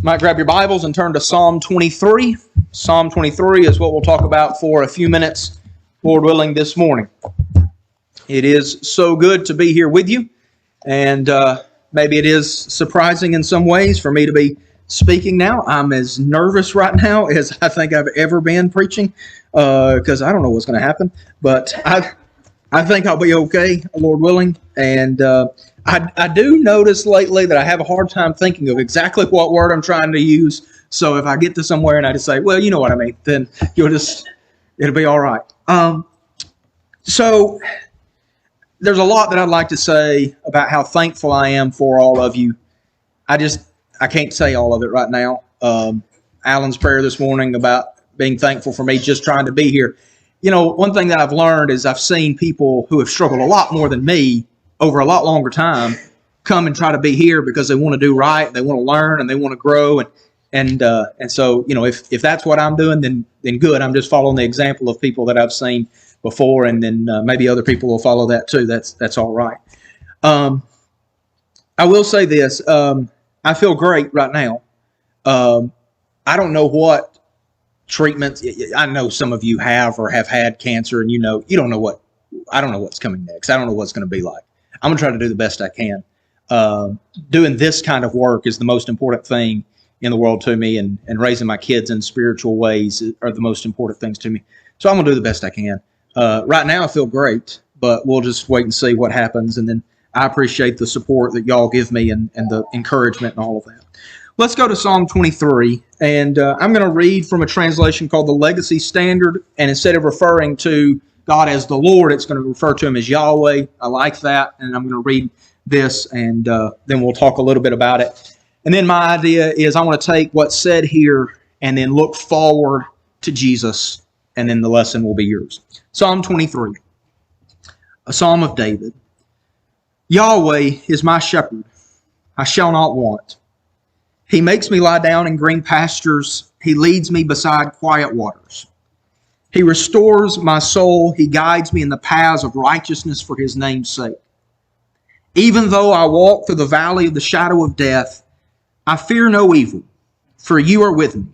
Might grab your Bibles and turn to Psalm 23. Psalm 23 is what we'll talk about for a few minutes, Lord willing, this morning. It is so good to be here with you, and maybe it is surprising in some ways for me to be speaking now. I'm as nervous right now as I think I've ever been preaching, because I don't know what's going to happen, but I think I'll be okay, Lord willing, and I do notice lately that I have a hard time thinking of exactly what word I'm trying to use. So if I get to somewhere and I just say, well, you know what I mean, then it'll be all right. So there's a lot that I'd like to say about how thankful I am for all of you. I can't say all of it right now. Alan's prayer this morning about being thankful for me just trying to be here. You know, one thing that I've learned is I've seen people who have struggled a lot more than me over a lot longer time come and try to be here because they want to do right, they want to learn, and they want to grow, and so, you know, if that's what I'm doing, then good. I'm just following the example of people that I've seen before, and then maybe other people will follow that too. That's all right. I will say this: I feel great right now. I don't know what treatments. I know some of you have or have had cancer, and you don't know what. I don't know what's coming next. I don't know what's going to be like. I'm going to try to do the best I can. Doing this kind of work is the most important thing in the world to me, and raising my kids in spiritual ways are the most important things to me. So I'm going to do the best I can. Right now I feel great, but we'll just wait and see what happens. And then I appreciate the support that y'all give me and the encouragement and all of that. Let's go to Psalm 23, and I'm going to read from a translation called the Legacy Standard, and instead of referring to God as the Lord, it's going to refer to Him as Yahweh. I like that, and I'm going to read this, and then we'll talk a little bit about it. And then my idea is I want to take what's said here and then look forward to Jesus, and then the lesson will be yours. Psalm 23, a psalm of David. Yahweh is my shepherd, I shall not want. He makes me lie down in green pastures. He leads me beside quiet waters. He restores my soul. He guides me in the paths of righteousness for His name's sake. Even though I walk through the valley of the shadow of death, I fear no evil, for You are with me.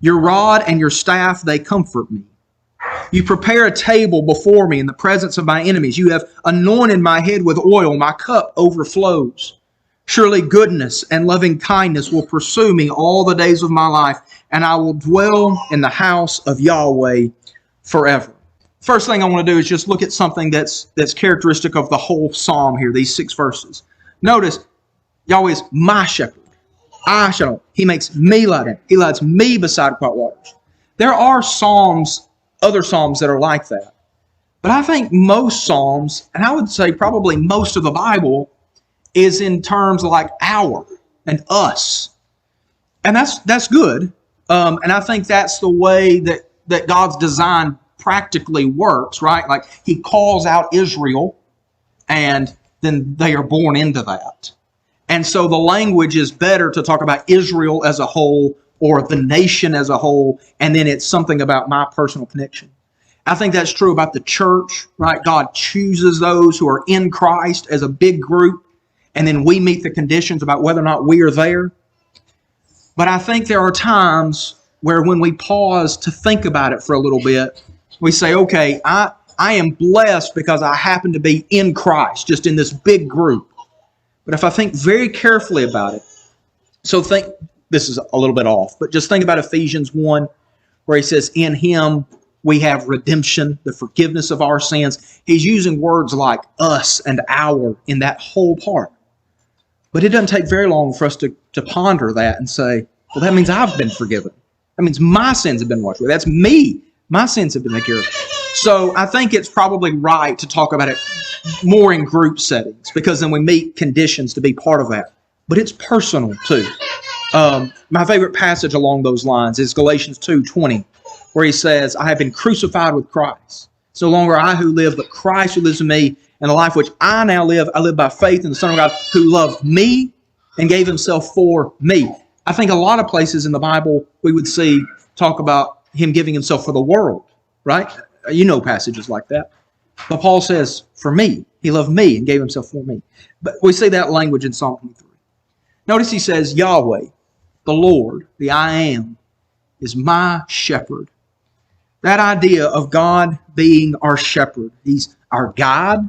Your rod and Your staff, they comfort me. You prepare a table before me in the presence of my enemies. You have anointed my head with oil. My cup overflows. Surely goodness and loving kindness will pursue me all the days of my life, and I will dwell in the house of Yahweh forever. First thing I want to do is just look at something that's characteristic of the whole psalm here, these 6 verses. Notice, Yahweh is my shepherd. I shall. He makes me lie down. He leads me beside quiet waters. There are other psalms that are like that. But I think most psalms, and I would say probably most of the Bible, is in terms like our and us. And that's good. And I think that's the way that God's design practically works, right? Like He calls out Israel, and then they are born into that. And so the language is better to talk about Israel as a whole or the nation as a whole, and then it's something about my personal connection. I think that's true about the church, right? God chooses those who are in Christ as a big group, and then we meet the conditions about whether or not we are there. But I think there are times where when we pause to think about it for a little bit, we say, okay, I am blessed because I happen to be in Christ, just in this big group. But if I think very carefully about it, this is a little bit off, but just think about Ephesians 1, where he says, in Him we have redemption, the forgiveness of our sins. He's using words like us and our in that whole part. But it doesn't take very long for us to ponder that and say, well, that means I've been forgiven. That means my sins have been washed away. That's me. My sins have been taken care of. So I think it's probably right to talk about it more in group settings, because then we meet conditions to be part of that. But it's personal too. My favorite passage along those lines is Galatians 2:20, where he says, I have been crucified with Christ. It's no longer I who live, but Christ who lives in me. And the life which I now live, I live by faith in the Son of God who loved me and gave Himself for me. I think a lot of places in the Bible we would see talk about Him giving Himself for the world, right? You know passages like that. But Paul says, for me, He loved me and gave Himself for me. But we see that language in Psalm 23. Notice he says, Yahweh. the Lord, the I Am, is my shepherd. That idea of God being our shepherd. He's our guide.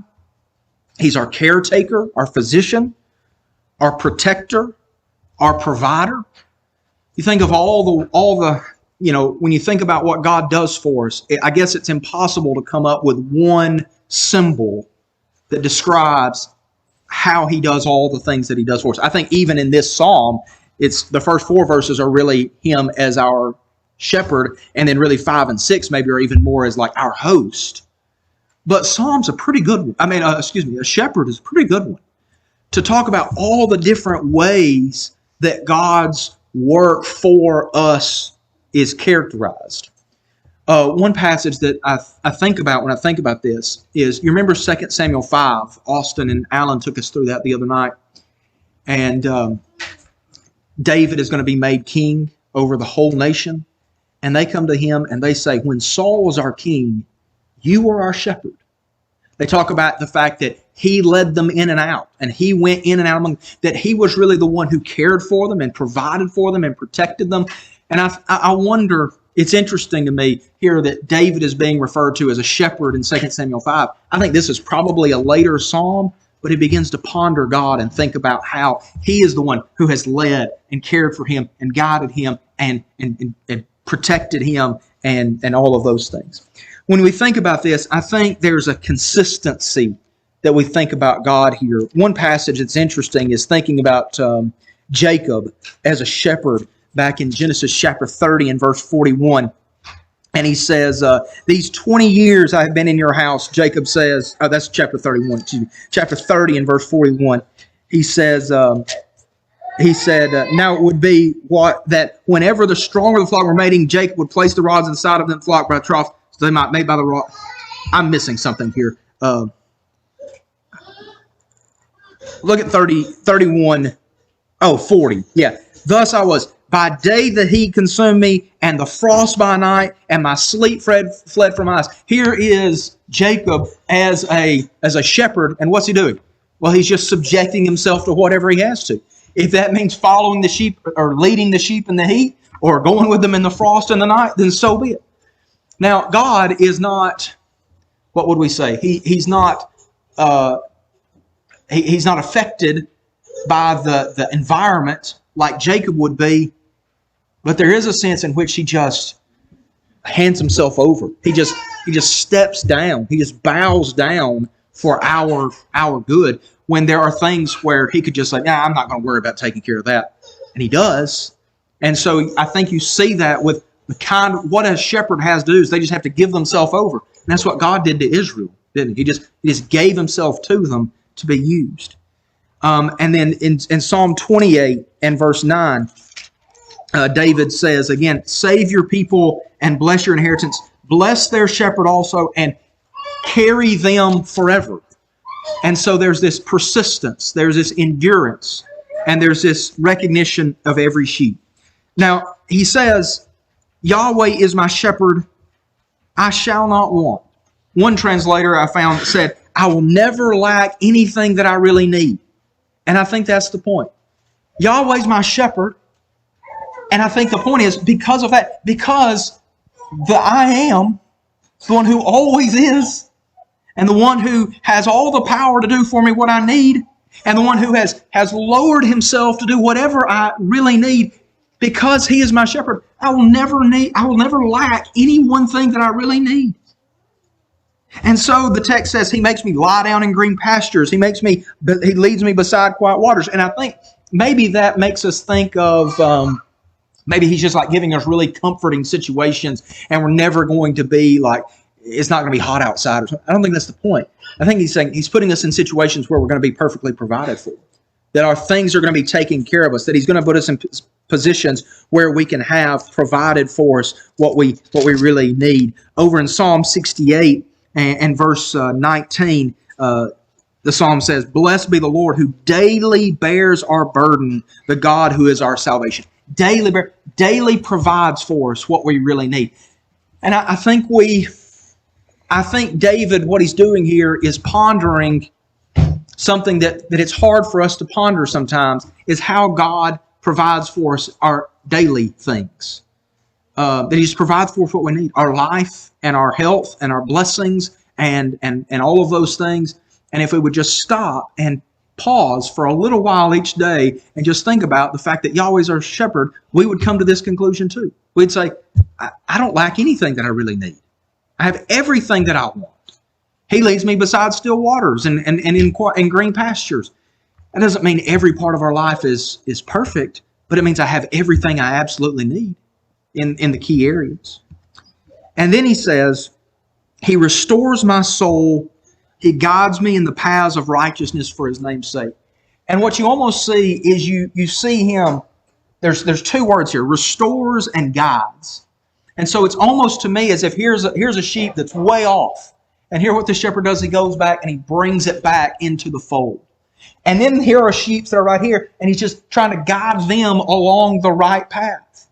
He's our caretaker, our physician, our protector, our provider. You think of all the when you think about what God does for us, I guess it's impossible to come up with one symbol that describes how He does all the things that He does for us. I think even in this psalm, it's the first 4 verses are really Him as our shepherd, and then really 5 and 6 maybe are even more as like our host. But Psalm's a pretty good one. A shepherd is a pretty good one to talk about all the different ways that God's work for us is characterized. One passage that I think about when I think about this is, you remember 2 Samuel 5? Austin and Alan took us through that the other night. And David is going to be made king over the whole nation. And they come to him and they say, when Saul was our king, you were our shepherd. They talk about the fact that he led them in and out, and he went in and out among them, that he was really the one who cared for them and provided for them and protected them. And I wonder, it's interesting to me here that David is being referred to as a shepherd in 2 Samuel 5. I think this is probably a later psalm, but he begins to ponder God and think about how He is the one who has led and cared for him and guided him and protected him and all of those things. When we think about this, I think there's a consistency that we think about God here. One passage that's interesting is thinking about Jacob as a shepherd back in Genesis chapter 30 and verse 41. And he says, these 20 years I have been in your house, Jacob says, that's chapter 31, chapter 30 and verse 41. He says, now it would be that whenever the stronger the flock were mating, Jacob would place the rods inside of the flock by the trough, so they might mate by the rod. I'm missing something here. Look at 40. Yeah. Thus I was, by day the heat consumed me, and the frost by night, and my sleep fled from my eyes. Here is Jacob as a shepherd, and what's he doing? Well, he's just subjecting himself to whatever he has to. If that means following the sheep or leading the sheep in the heat or going with them in the frost in the night, then so be it. Now, God is not, what would we say? He's not affected by the environment like Jacob would be, but there is a sense in which he just hands himself over. He just steps down. He just bows down for our good, when there are things where he could just say, I'm not going to worry about taking care of that. And he does. And so I think you see that with what a shepherd has to do is they just have to give themselves over. And that's what God did to Israel, didn't he? He just gave himself to them to be used. And then in Psalm 28 and verse 9, David says again, save your people and bless your inheritance. Bless their shepherd also and carry them forever. And so there's this persistence, there's this endurance, and there's this recognition of every sheep. Now, he says, Yahweh is my shepherd, I shall not want. One translator I found said, I will never lack anything that I really need. And I think that's the point. Yahweh's my shepherd, and I think the point is because of that, because the I Am, the one who always is, and the one who has all the power to do for me what I need, and the one who has lowered himself to do whatever I really need, because he is my shepherd, I will never lack any one thing that I really need. And so the text says he makes me lie down in green pastures. He leads me beside quiet waters. And I think maybe that makes us think of maybe he's just like giving us really comforting situations, and we're never going to be like, it's not going to be hot outside. I don't think that's the point. I think he's saying he's putting us in situations where we're going to be perfectly provided for, that our things are going to be taking care of us, that he's going to put us in positions where we can have provided for us what we really need. Over in Psalm 68 and verse 19, the psalm says, blessed be the Lord who daily bears our burden, the God who is our salvation. Daily provides for us what we really need. And I think David, what he's doing here is pondering something that it's hard for us to ponder sometimes, is how God provides for us our daily things. That He just provides for us what we need, our life and our health and our blessings and all of those things. And if we would just stop and pause for a little while each day and just think about the fact that Yahweh's our shepherd, we would come to this conclusion too. We'd say, I don't lack anything that I really need. I have everything that I want. He leads me beside still waters and in green pastures. That doesn't mean every part of our life is perfect, but it means I have everything I absolutely need in the key areas. And then he says, He restores my soul. He guides me in the paths of righteousness for His name's sake. And what you almost see is you see Him, there's two words here, restores and guides. And so it's almost to me as if here's a sheep that's way off. And here what the shepherd does, he goes back and he brings it back into the fold. And then here are sheep that are right here, and he's just trying to guide them along the right path.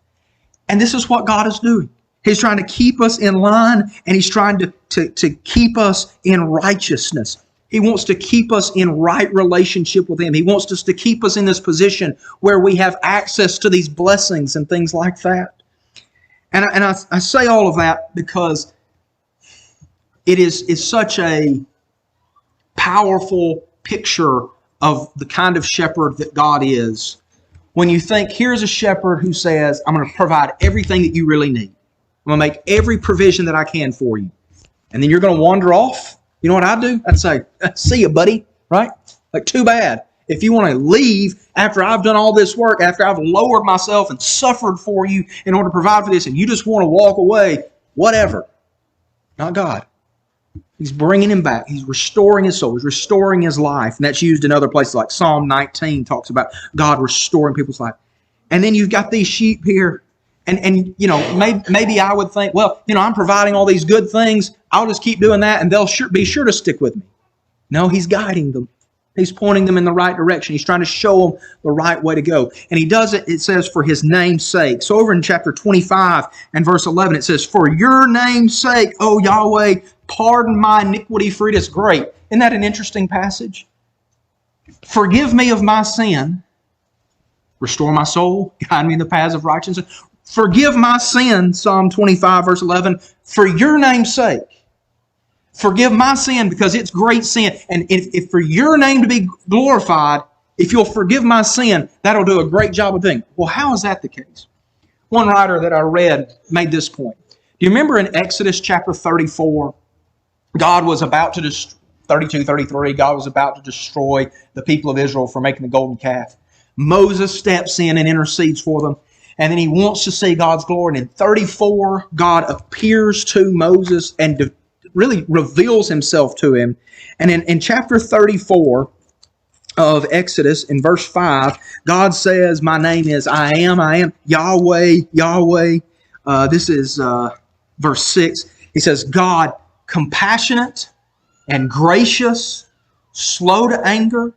And this is what God is doing. He's trying to keep us in line, and He's trying to keep us in righteousness. He wants to keep us in right relationship with Him. He wants us to keep us in this position where we have access to these blessings and things like that. And I say all of that because it is such a powerful picture of the kind of shepherd that God is. When you think, here's a shepherd who says, I'm going to provide everything that you really need. I'm going to make every provision that I can for you. And then you're going to wander off. You know what I'd do? I'd say, see you, buddy. Right? Like, too bad. If you want to leave after I've done all this work, after I've lowered myself and suffered for you in order to provide for this, and you just want to walk away, whatever. Not God. He's bringing him back. He's restoring his soul. He's restoring his life. And that's used in other places like Psalm 19 talks about God restoring people's life. And then you've got these sheep here. And you know, maybe I would think, well, you know, I'm providing all these good things. I'll just keep doing that and they'll be sure to stick with me. No, He's guiding them. He's pointing them in the right direction. He's trying to show them the right way to go. And He does it, it says, for His name's sake. So over in chapter 25 and verse 11, it says, for your name's sake, O Yahweh, pardon my iniquity, for it is great. Isn't that an interesting passage? Forgive me of my sin. Restore my soul. Guide me in the paths of righteousness. Forgive my sin, Psalm 25, verse 11, for your name's sake. Forgive my sin because it's great sin. And if for your name to be glorified, if you'll forgive my sin, that'll do a great job of things. Well, how is that the case? One writer that I read made this point. Do you remember in Exodus chapter 34, God was about to 32, 33, God was about to destroy the people of Israel for making the golden calf. Moses steps in and intercedes for them. And then he wants to see God's glory. And in 34, God appears to Moses and really reveals Himself to him. And in chapter 34 of Exodus, in verse 5, God says, my name is I am, Yahweh, Yahweh. This is verse 6. He says, God, compassionate and gracious, slow to anger,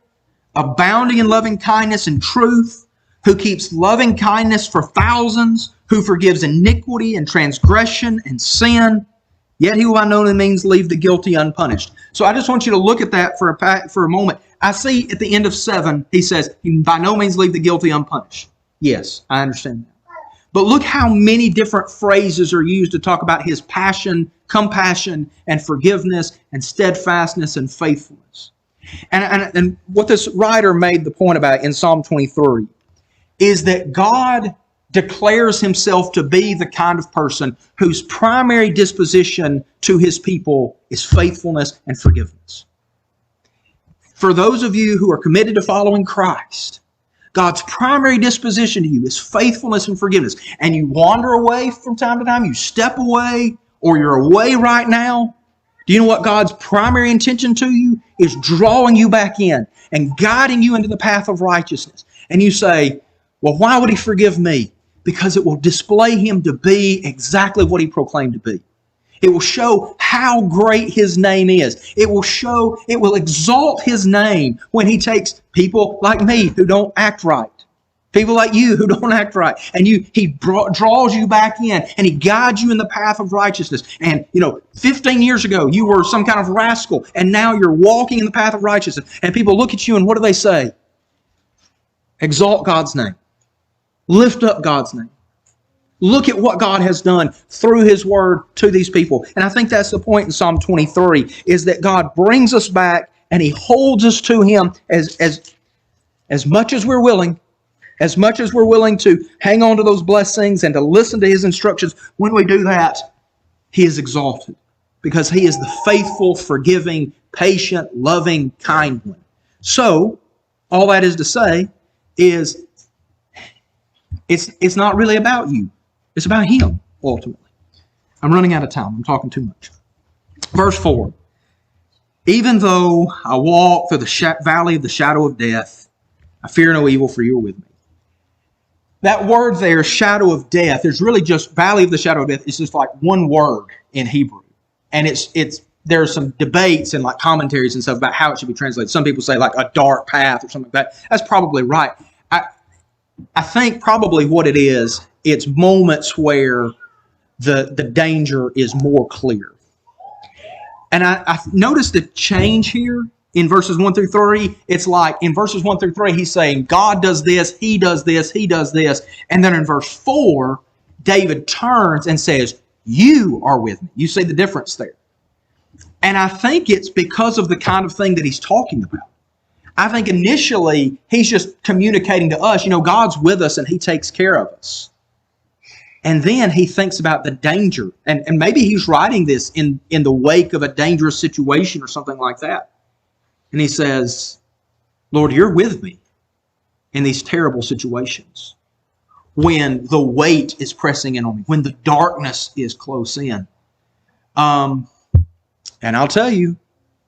abounding in loving kindness and truth, who keeps loving kindness for thousands, who forgives iniquity and transgression and sin, yet He will by no means leave the guilty unpunished. So I just want you to look at that for a moment. I see at the end of 7, He says, He by no means leave the guilty unpunished. Yes, I understand that. But look how many different phrases are used to talk about His passion, compassion, and forgiveness, and steadfastness, and faithfulness. And what this writer made the point about in Psalm 23 is that God declares Himself to be the kind of person whose primary disposition to His people is faithfulness and forgiveness. For those of you who are committed to following Christ, God's primary disposition to you is faithfulness and forgiveness. And you wander away from time to time, you step away, or you're away right now. Do you know what God's primary intention to you is? Drawing you back in and guiding you into the path of righteousness. And you say, well, why would He forgive me? Because it will display Him to be exactly what He proclaimed to be. It will show how great His name is. It will exalt His name when He takes people like me who don't act right. People like you who don't act right. And He draws you back in and He guides you in the path of righteousness. And, 15 years ago, you were some kind of rascal. And now you're walking in the path of righteousness. And people look at you and what do they say? Exalt God's name. Lift up God's name. Look at what God has done through His Word to these people. And I think that's the point in Psalm 23, is that God brings us back and He holds us to Him as much as we're willing. As much as we're willing to hang on to those blessings and to listen to His instructions, when we do that, He is exalted. Because He is the faithful, forgiving, patient, loving, kind one. So, all that is to say is, it's not really about you. It's about Him, ultimately. I'm running out of time. I'm talking too much. Verse 4. Even though I walk through the valley of the shadow of death, I fear no evil, for you are with me. That word there, shadow of death, is really just valley of the shadow of death. It's just like one word in Hebrew. And there are some debates and like commentaries and stuff about how it should be translated. Some people say like a dark path or something like that. That's probably right. I think probably what it is, it's moments where the danger is more clear. And I noticed a change here in verses 1 through 3. It's like in verses 1 through 3, he's saying, God does this, He does this, He does this. And then in verse 4, David turns and says, you are with me. You see the difference there. And I think it's because of the kind of thing that he's talking about. I think initially he's just communicating to us, God's with us and He takes care of us. And then he thinks about the danger. And maybe he's writing this in the wake of a dangerous situation or something like that. And he says, Lord, you're with me in these terrible situations. When the weight is pressing in on me. When the darkness is close in. And I'll tell you,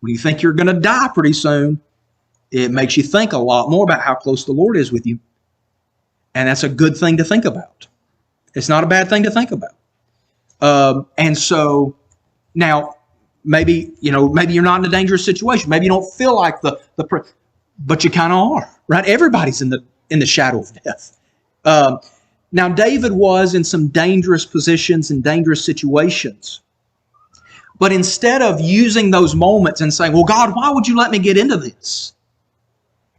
when you think you're going to die pretty soon, it makes you think a lot more about how close the Lord is with you. And that's a good thing to think about. It's not a bad thing to think about. And so now maybe you're not in a dangerous situation. Maybe you don't feel like but you kind of are, right? Everybody's in the shadow of death. Now David was in some dangerous positions and dangerous situations. But instead of using those moments and saying, well, God, why would you let me get into this?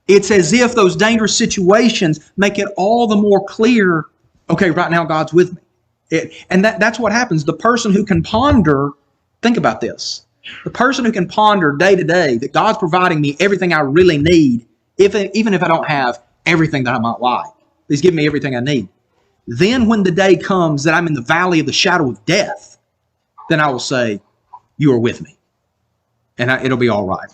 It's as if those dangerous situations make it all the more clear, okay, right now God's with me. And that's what happens. The person who can ponder, think about this. The person who can ponder day to day that God's providing me everything I really need, even if I don't have everything that I might like. He's giving me everything I need. Then when the day comes that I'm in the valley of the shadow of death, then I will say, you are with me. And it'll be all right.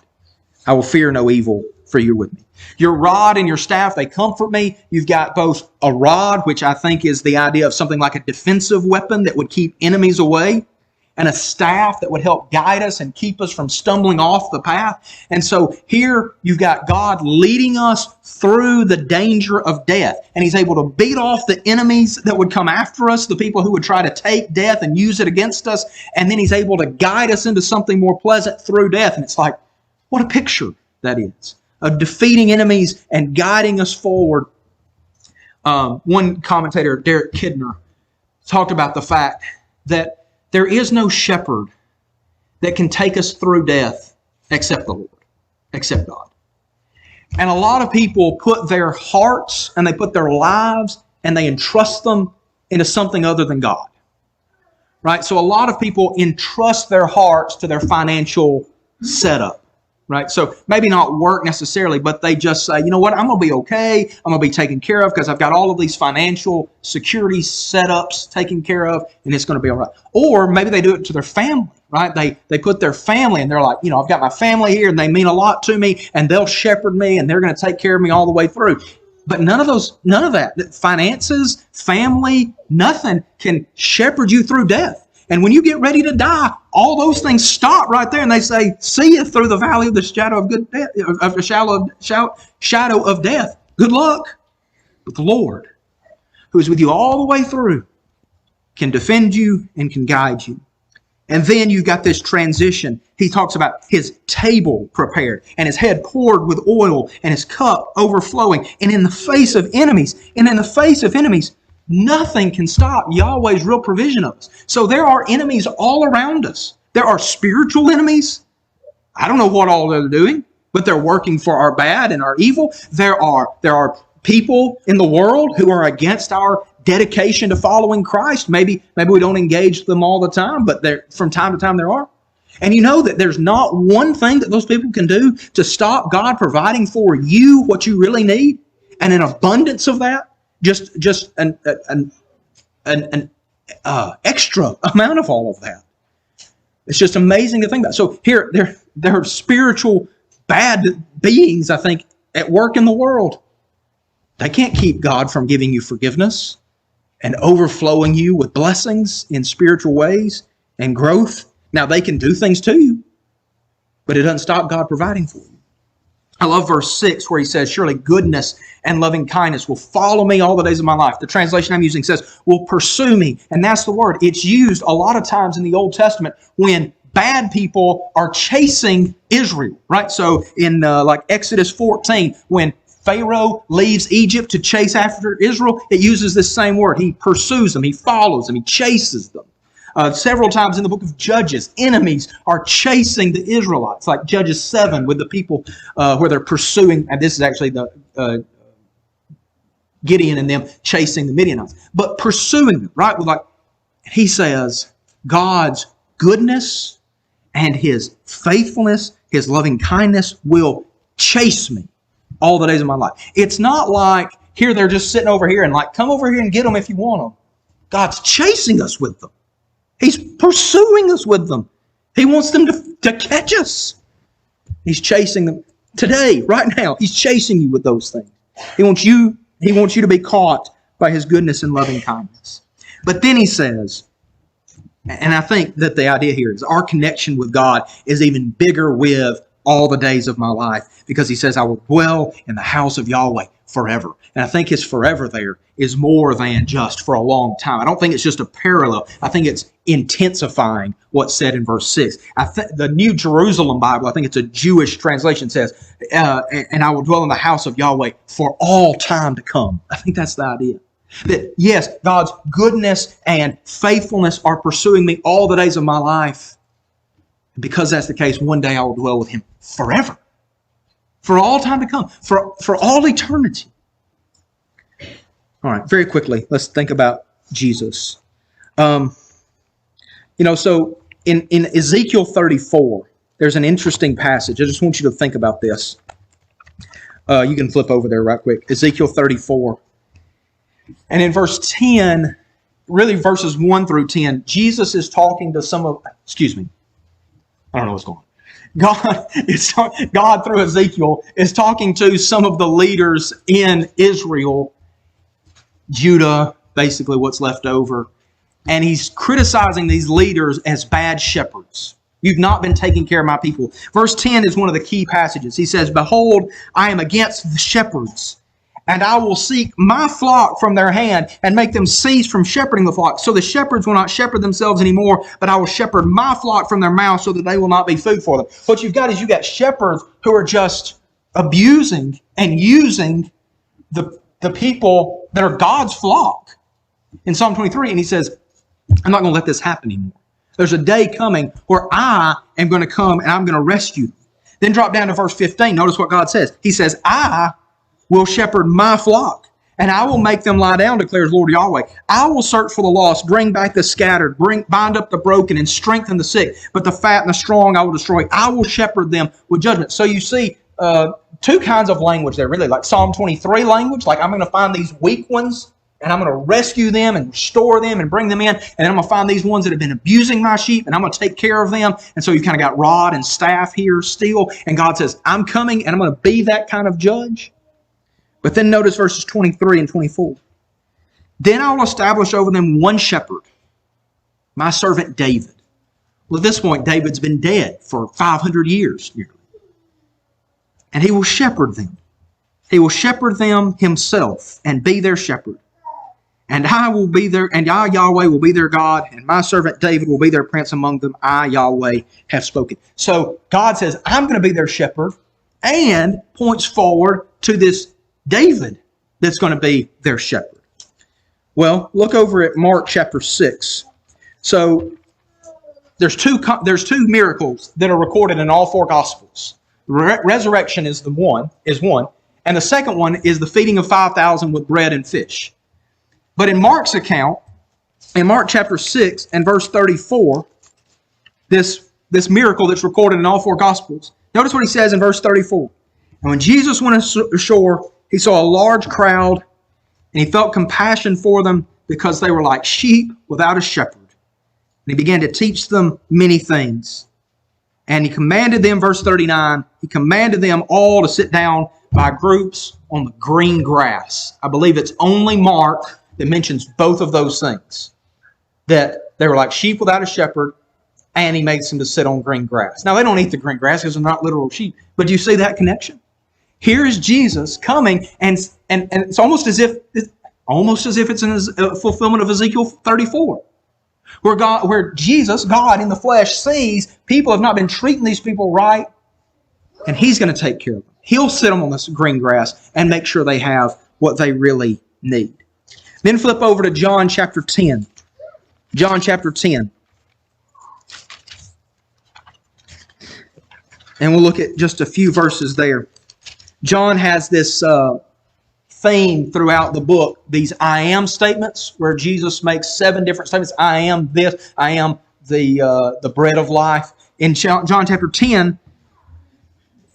I will fear no evil, for you're with me. Your rod and your staff, they comfort me. You've got both a rod, which I think is the idea of something like a defensive weapon that would keep enemies away, and a staff that would help guide us and keep us from stumbling off the path. And so here you've got God leading us through the danger of death. And He's able to beat off the enemies that would come after us, the people who would try to take death and use it against us. And then He's able to guide us into something more pleasant through death. And it's like, what a picture that is of defeating enemies and guiding us forward. One commentator, Derek Kidner, talked about the fact that there is no shepherd that can take us through death except the Lord, except God. And a lot of people put their hearts and they put their lives and they entrust them into something other than God. Right? So a lot of people entrust their hearts to their financial setup. Right? So maybe not work necessarily, but they just say, you know what, I'm going to be okay. I'm going to be taken care of because I've got all of these financial security setups taken care of, and it's going to be all right. Or maybe they do it to their family, right? They put their family, and they're like, I've got my family here, and they mean a lot to me, and they'll shepherd me, and they're going to take care of me all the way through. But none of that, finances, family, nothing can shepherd you through death. And when you get ready to die, all those things stop right there, and they say, "See you through the valley of the shadow of good death, of the shadow of death. Good luck." But the Lord, who is with you all the way through, can defend you and can guide you. And then you've got this transition. He talks about His table prepared and His head poured with oil and His cup overflowing. And in the face of enemies, nothing can stop Yahweh's real provision of us. So there are enemies all around us. There are spiritual enemies. I don't know what all they're doing, but they're working for our bad and our evil. There are people in the world who are against our dedication to following Christ. Maybe we don't engage them all the time, but from time to time there are. And you know that there's not one thing that those people can do to stop God providing for you what you really need, and an abundance of that, just an extra amount of all of that. It's just amazing to think about. So here, there are spiritual bad beings, I think, at work in the world. They can't keep God from giving you forgiveness and overflowing you with blessings in spiritual ways and growth. Now, they can do things to you, but it doesn't stop God providing for you. I love verse 6 where he says, surely goodness and loving kindness will follow me all the days of my life. The translation I'm using says, will pursue me. And that's the word. It's used a lot of times in the Old Testament when bad people are chasing Israel, right? So in like Exodus 14, when Pharaoh leaves Egypt to chase after Israel, it uses this same word. He pursues them, he follows them, he chases them. Several times in the book of Judges, enemies are chasing the Israelites, like Judges 7 with the people where they're pursuing, and this is actually the Gideon and them chasing the Midianites, but pursuing them, right? Like he says, God's goodness and his faithfulness, his loving kindness will chase me all the days of my life. It's not like here they're just sitting over here and like, come over here and get them if you want them. God's chasing us with them. He's pursuing us with them. He wants them to catch us. He's chasing them today, right now. He's chasing you with those things. He wants you to be caught by his goodness and loving kindness. But then he says, and I think that the idea here is our connection with God is even bigger with all the days of my life, because he says, I will dwell in the house of Yahweh forever. And I think his forever there is more than just for a long time. I don't think it's just a parallel. I think it's intensifying what's said in verse 6. The New Jerusalem Bible, I think it's a Jewish translation, says, and I will dwell in the house of Yahweh for all time to come. I think that's the idea. That yes, God's goodness and faithfulness are pursuing me all the days of my life. And because that's the case, one day I will dwell with him forever. For all time to come. For all eternity. All right, very quickly, let's think about Jesus. So in Ezekiel 34, there's an interesting passage. I just want you to think about this. You can flip over there right quick. Ezekiel 34. And in verse 10, really verses 1 through 10, Jesus is talking to I don't know what's going on. God through Ezekiel is talking to some of the leaders in Israel, Judah, basically what's left over. And he's criticizing these leaders as bad shepherds. You've not been taking care of my people. Verse 10 is one of the key passages. He says, behold, I am against the shepherds, and I will seek my flock from their hand and make them cease from shepherding the flock. So the shepherds will not shepherd themselves anymore, but I will shepherd my flock from their mouth so that they will not be food for them. What you've got shepherds who are just abusing and using the people that are God's flock. In Psalm 23, and he says, I'm not going to let this happen anymore. There's a day coming where I am going to come and I'm going to rescue them. Then drop down to verse 15. Notice what God says. He says, I will shepherd my flock, and I will make them lie down, declares Lord Yahweh. I will search for the lost, bring back the scattered, bind up the broken, and strengthen the sick. But the fat and the strong I will destroy. I will shepherd them with judgment. So you see two kinds of language there, really, like Psalm 23 language, like I'm going to find these weak ones, and I'm going to rescue them and restore them and bring them in. And then I'm going to find these ones that have been abusing my sheep, and I'm going to take care of them. And so you've kind of got rod and staff here still. And God says, I'm coming, and I'm going to be that kind of judge. But then notice verses 23 and 24. Then I will establish over them one shepherd, my servant David. Well, at this point, David's been dead for 500 years nearly. And he will shepherd them. He will shepherd them himself and be their shepherd. And I will be their, and I, Yahweh, will be their God, and my servant David will be their prince among them. I, Yahweh, have spoken. So God says, I'm going to be their shepherd, and points forward to this David that's going to be their shepherd. Well, look over at Mark chapter 6. So there's two miracles that are recorded in all four Gospels. Resurrection is one, And the second one is the feeding of 5,000 with bread and fish. But in Mark's account, in Mark chapter 6 and verse 34, this miracle that's recorded in all four Gospels, notice what he says in verse 34. And when Jesus went ashore, he saw a large crowd, and he felt compassion for them because they were like sheep without a shepherd. And he began to teach them many things. And he commanded them, verse 39, he commanded them all to sit down by groups on the green grass. I believe it's only Mark that mentions both of those things. That they were like sheep without a shepherd, and he makes them to sit on green grass. Now, they don't eat the green grass because they're not literal sheep. But do you see that connection? Here is Jesus coming, and it's almost as if it's in fulfillment of Ezekiel 34. Where Jesus, God in the flesh, sees people have not been treating these people right, and he's going to take care of them. He'll sit them on this green grass and make sure they have what they really need. Then flip over to John chapter 10. John chapter 10. And we'll look at just a few verses there. John has this theme throughout the book, these I am statements, where Jesus makes 7 different statements. I am this, I am the bread of life. In John chapter 10,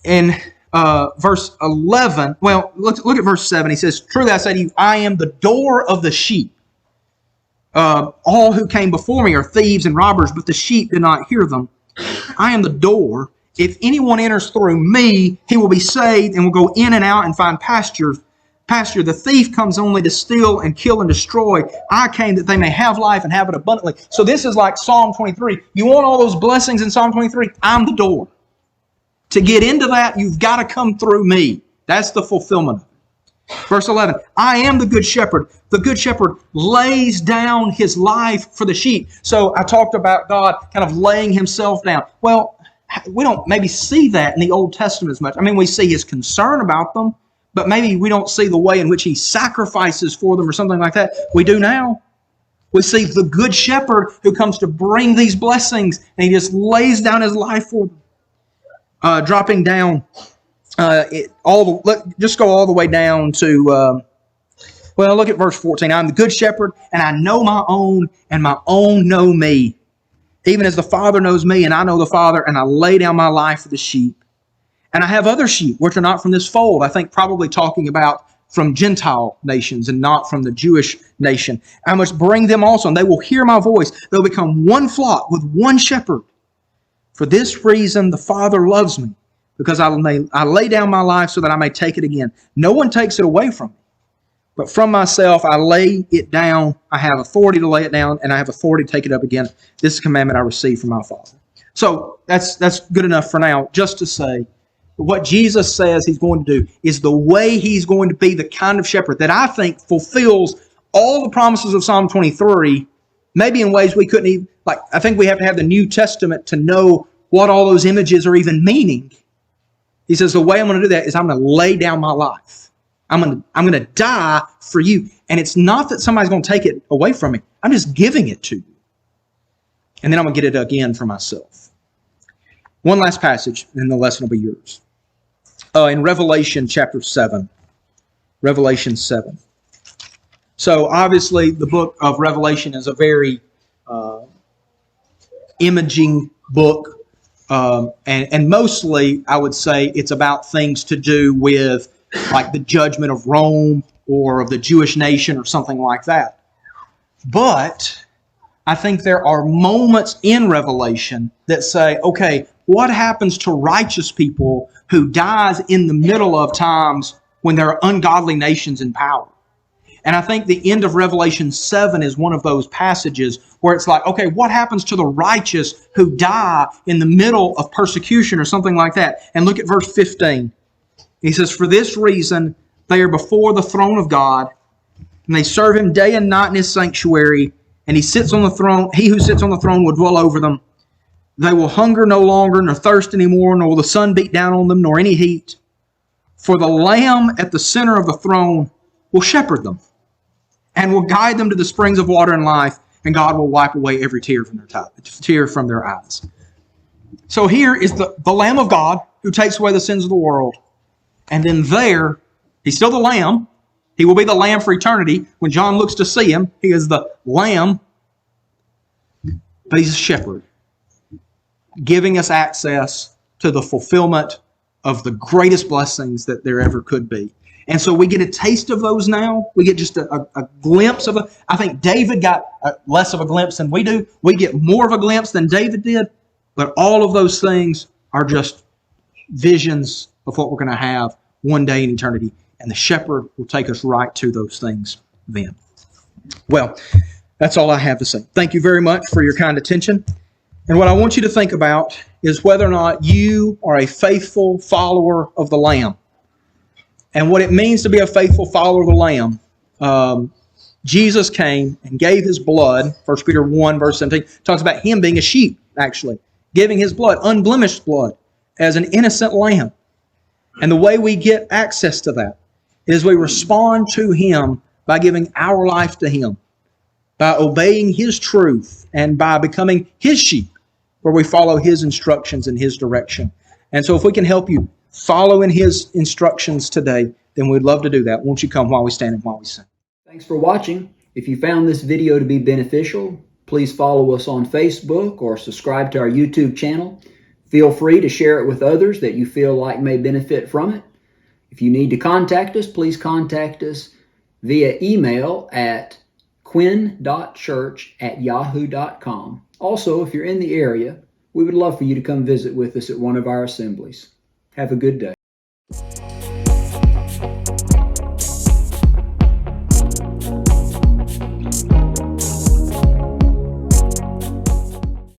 in verse 11, well, look at verse 7. He says, truly I say to you, I am the door of the sheep. All who came before me are thieves and robbers, but the sheep did not hear them. I am the door. If anyone enters through me, he will be saved and will go in and out and find pasture. The thief comes only to steal and kill and destroy. I came that they may have life and have it abundantly. So this is like Psalm 23. You want all those blessings in Psalm 23? I'm the door. To get into that, you've got to come through me. That's the fulfillment of it. Verse 11, I am the good shepherd. The good shepherd lays down his life for the sheep. So I talked about God kind of laying himself down. Well, we don't maybe see that in the Old Testament as much. I mean, we see his concern about them, but maybe we don't see the way in which he sacrifices for them or something like that. We do now. We see the good shepherd who comes to bring these blessings, and he just lays down his life for them. Dropping down, just go all the way down to, look at verse 14. I'm the good shepherd, and I know my own, and my own know me. Even as the Father knows me, and I know the Father, and I lay down my life for the sheep. And I have other sheep, which are not from this fold. I think probably talking about from Gentile nations and not from the Jewish nation. I must bring them also, and they will hear my voice. They'll become one flock with one shepherd. For this reason the Father loves me, because I lay down my life so that I may take it again. No one takes it away from me. But from myself I lay it down. I have authority to lay it down, and I have authority to take it up again. This is a commandment I received from my Father. So that's good enough for now, just to say what Jesus says he's going to do is the way he's going to be the kind of shepherd that I think fulfills all the promises of Psalm 23, maybe in ways we couldn't even, I think we have to have the New Testament to know what all those images are even meaning. He says, the way I'm going to do that is I'm going to lay down my life. I'm going to die for you. And it's not that somebody's going to take it away from me. I'm just giving it to you. And then I'm going to get it again for myself. One last passage, and the lesson will be yours. In Revelation chapter 7. Revelation 7. So obviously the book of Revelation is a very imaging book. And mostly, I would say, it's about things to do with like the judgment of Rome or of the Jewish nation or something like that. But I think there are moments in Revelation that say, okay, what happens to righteous people who dies in the middle of times when there are ungodly nations in power? And I think the end of Revelation 7 is one of those passages where it's like, okay, what happens to the righteous who die in the middle of persecution or something like that? And look at verse 15. He says, for this reason, they are before the throne of God, and they serve him day and night in his sanctuary, and he sits on the throne. He who sits on the throne will dwell over them. They will hunger no longer, nor thirst any more, nor will the sun beat down on them, nor any heat. For the Lamb at the center of the throne will shepherd them, and will guide them to the springs of water and life, and God will wipe away every tear from their eyes. So here is the Lamb of God who takes away the sins of the world. And then there He's still the Lamb. He will be the Lamb for eternity. When John looks to see him, he is the Lamb, but he's a shepherd, giving us access to the fulfillment of the greatest blessings that there ever could be. And so we get a taste of those now. We get just a glimpse of it. I think David got less of a glimpse than we do. We get more of a glimpse than David did. But all of those things are just visions of what we're going to have one day in eternity. And the shepherd will take us right to those things then. Well, that's all I have to say. Thank you very much for your kind attention. And what I want you to think about is whether or not you are a faithful follower of the Lamb. And what it means to be a faithful follower of the Lamb. Jesus came and gave His blood. 1 Peter 1, verse 17, talks about Him being a sheep, actually. Giving His blood, unblemished blood, as an innocent lamb. And the way we get access to that is we respond to Him by giving our life to Him, by obeying His truth, and by becoming His sheep, where we follow His instructions and His direction. And so if we can help you follow in His instructions today, then we'd love to do that. Won't you come while we stand and while we sing? Thanks for watching. If you found this video to be beneficial, please follow us on Facebook or subscribe to our YouTube channel. Feel free to share it with others that you feel like may benefit from it. If you need to contact us, please contact us via email at quinn.church@yahoo.com. Also, if you're in the area, we would love for you to come visit with us at one of our assemblies. Have a good day.